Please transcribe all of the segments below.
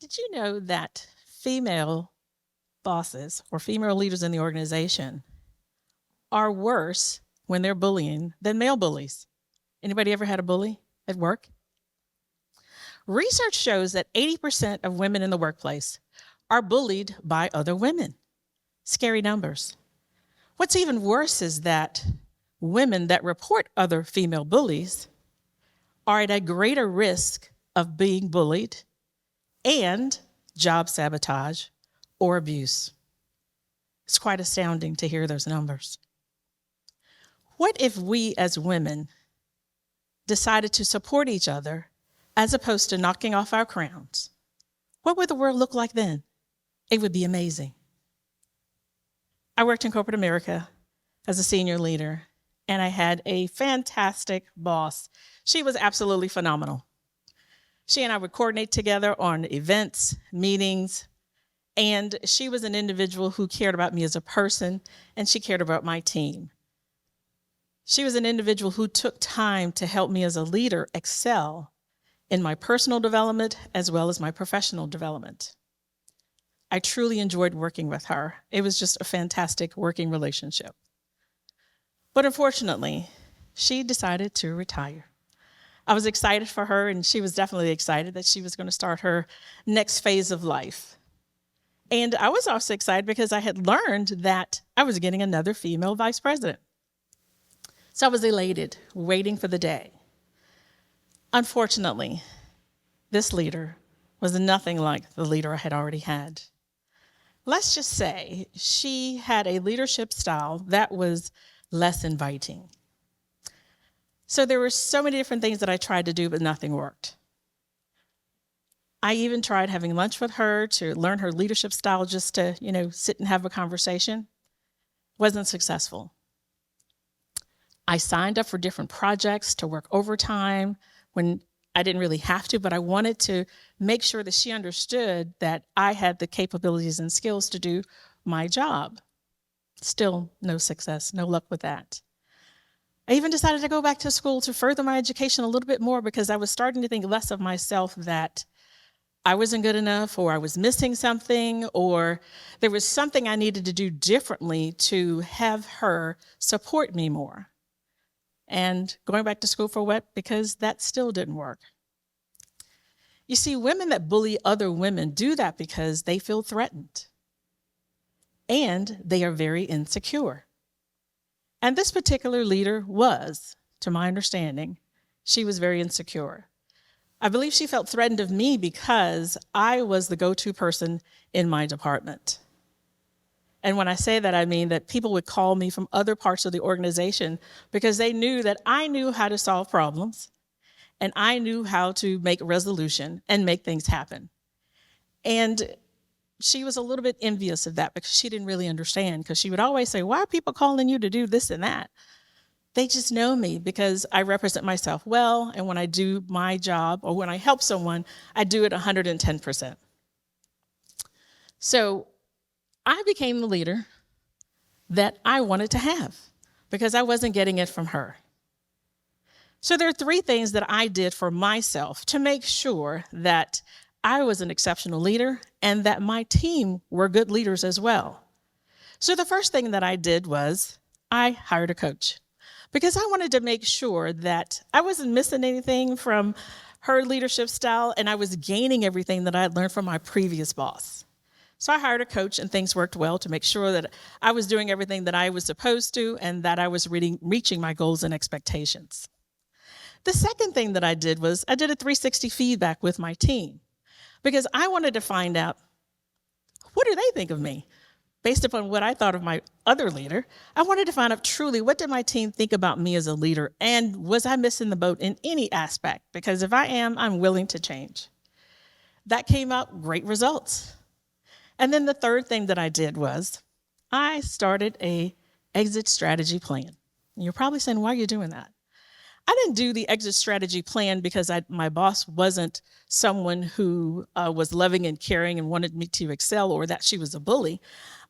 Did you know that female bosses or female leaders in the organization are worse when they're bullying than male bullies? Anybody ever had a bully at work? Research shows that 80% of women in the workplace are bullied by other women. Scary numbers. What's even worse is that women that report other female bullies are at a greater risk of being bullied and job sabotage or abuse. It's quite astounding to hear those numbers. What if we as women decided to support each other as opposed to knocking off our crowns? What would the world look like then? It would be amazing. I worked in corporate America as a senior leader, and I had a fantastic boss. She was absolutely phenomenal. She and I would coordinate together on events, meetings, and she was an individual who cared about me as a person, and she cared about my team. She was an individual who took time to help me as a leader excel in my personal development as well as my professional development. I truly enjoyed working with her. It was just a fantastic working relationship. But unfortunately, she decided to retire. I was excited for her, and she was definitely excited that she was going to start her next phase of life. And I was also excited because I had learned that I was getting another female vice president. So I was elated, waiting for the day. Unfortunately, this leader was nothing like the leader I had already had. Let's just say she had a leadership style that was less inviting. So there were so many different things that I tried to do, but nothing worked. I even tried having lunch with her to learn her leadership style just to, sit and have a conversation. Wasn't successful. I signed up for different projects to work overtime when I didn't really have to, but I wanted to make sure that she understood that I had the capabilities and skills to do my job. Still no success, no luck with that. I even decided to go back to school to further my education a little bit more because I was starting to think less of myself, that I wasn't good enough, or I was missing something, or there was something I needed to do differently to have her support me more. And going back to school for what? Because that still didn't work. You see, women that bully other women do that because they feel threatened. And they are very insecure. And this particular leader was, to my understanding, she was very insecure. I believe she felt threatened of me because I was the go-to person in my department. And when I say that, I mean that people would call me from other parts of the organization because they knew that I knew how to solve problems and I knew how to make resolution and make things happen. And she was a little bit envious of that because she didn't really understand, because she would always say, why are people calling you to do this and that? They just know me because I represent myself well, and when I do my job or when I help someone, I do it 110%. So I became the leader that I wanted to have because I wasn't getting it from her. So there are 3 things that I did for myself to make sure that I was an exceptional leader and that my team were good leaders as well. So the first thing that I did was I hired a coach because I wanted to make sure that I wasn't missing anything from her leadership style and I was gaining everything that I had learned from my previous boss. So I hired a coach and things worked well to make sure that I was doing everything that I was supposed to and that I was reaching my goals and expectations. The second thing that I did was I did a 360 feedback with my team because I wanted to find out, what do they think of me? Based upon what I thought of my other leader, I wanted to find out truly, what did my team think about me as a leader? And was I missing the boat in any aspect? Because if I am, I'm willing to change. That came out great results. And then the third thing that I did was I started a exit strategy plan. And you're probably saying, why are you doing that? I didn't do the exit strategy plan because my boss wasn't someone who was loving and caring and wanted me to excel, or that she was a bully.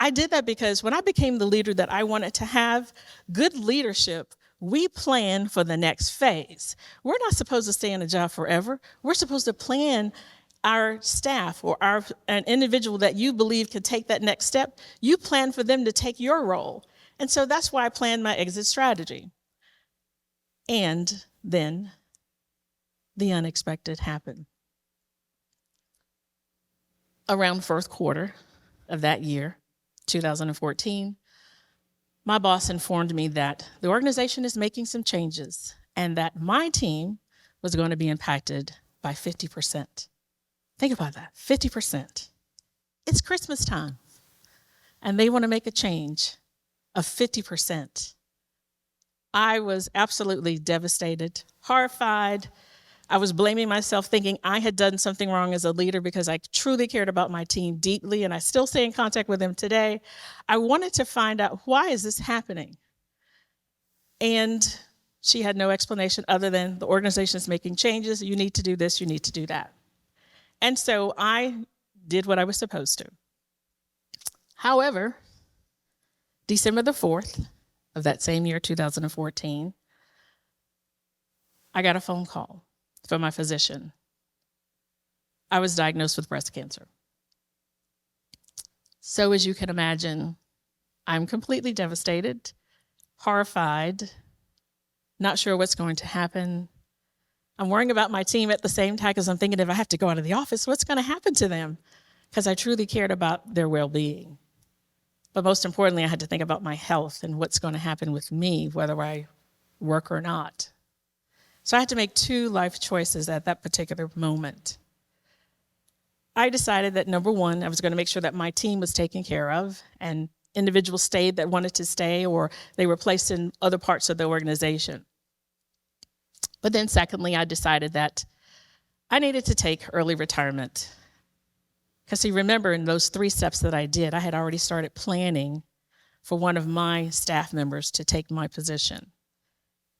I did that because when I became the leader that I wanted to have, good leadership, we plan for the next phase. We're not supposed to stay in a job forever. We're supposed to plan our staff or an individual that you believe could take that next step, you plan for them to take your role. And so that's why I planned my exit strategy. And then the unexpected happened. Around fourth quarter of that year, 2014, my boss informed me that the organization is making some changes and that my team was going to be impacted by 50%. Think about that, 50%. It's Christmas time, and they want to make a change of 50%. I was absolutely devastated, horrified. I was blaming myself, thinking I had done something wrong as a leader because I truly cared about my team deeply, and I still stay in contact with them today. I wanted to find out, why is this happening? And she had no explanation other than the organization is making changes. You need to do this, you need to do that. And so I did what I was supposed to. However, December the 4th of that same year, 2014, I got a phone call from my physician. I was diagnosed with breast cancer. So as you can imagine, I'm completely devastated, horrified, not sure what's going to happen. I'm worrying about my team at the same time because I'm thinking, if I have to go out of the office, what's going to happen to them? Because I truly cared about their well-being. But most importantly, I had to think about my health and what's going to happen with me, whether I work or not. So I had to make two life choices at that particular moment. I decided that, number one, I was going to make sure that my team was taken care of and individuals stayed that wanted to stay, or they were placed in other parts of the organization. But then secondly, I decided that I needed to take early retirement. Because see, remember, in those 3 steps that I did, I had already started planning for one of my staff members to take my position,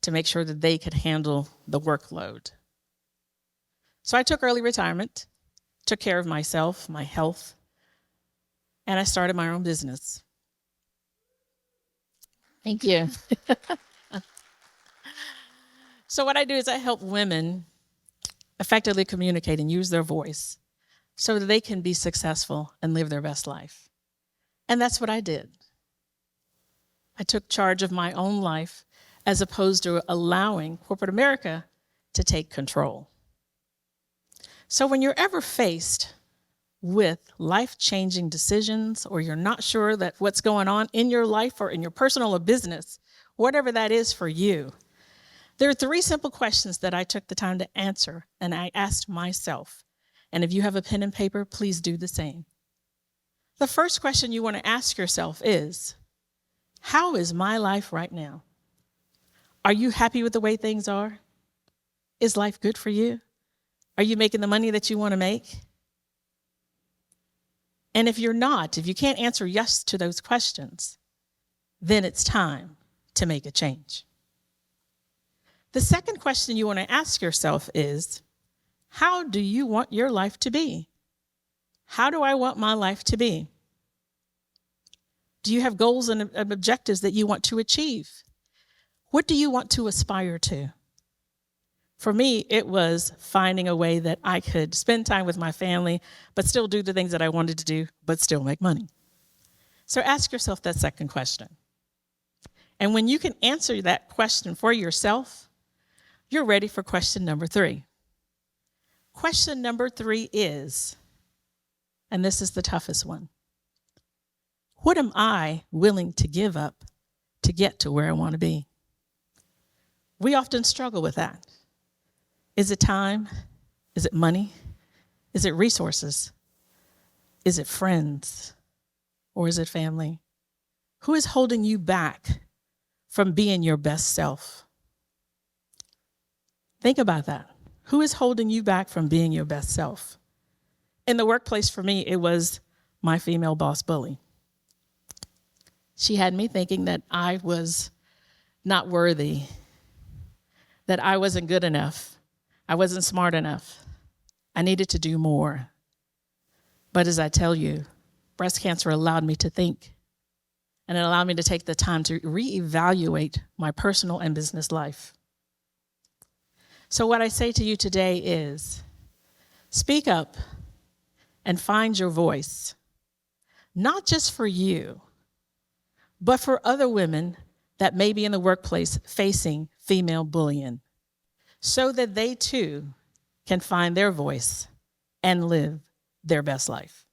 to make sure that they could handle the workload. So I took early retirement, took care of myself, my health, and I started my own business. Thank you. So what I do is I help women effectively communicate and use their voice so that they can be successful and live their best life. And that's what I did. I took charge of my own life as opposed to allowing corporate America to take control. So when you're ever faced with life-changing decisions, or you're not sure that what's going on in your life or in your personal or business, whatever that is for you, there are 3 simple questions that I took the time to answer, and I asked myself. And if you have a pen and paper, please do the same. The first question you want to ask yourself is, how is my life right now? Are you happy with the way things are? Is life good for you? Are you making the money that you want to make? And if you're not, if you can't answer yes to those questions, then it's time to make a change. The second question you want to ask yourself is, how do you want your life to be? How do I want my life to be? Do you have goals and objectives that you want to achieve? What do you want to aspire to? For me, it was finding a way that I could spend time with my family, but still do the things that I wanted to do, but still make money. So ask yourself that second question. And when you can answer that question for yourself, you're ready for question number 3. Question number 3 is, and this is the toughest one, what am I willing to give up to get to where I want to be? We often struggle with that. Is it time? Is it money? Is it resources? Is it friends? Or is it family? Who is holding you back from being your best self? Think about that. Who is holding you back from being your best self? In the workplace, for me, it was my female boss bully. She had me thinking that I was not worthy, that I wasn't good enough, I wasn't smart enough, I needed to do more. But as I tell you, breast cancer allowed me to think, and it allowed me to take the time to reevaluate my personal and business life. So what I say to you today is, Speak up and find your voice, not just for you, but for other women that may be in the workplace facing female bullying, so that they too can find their voice and live their best life.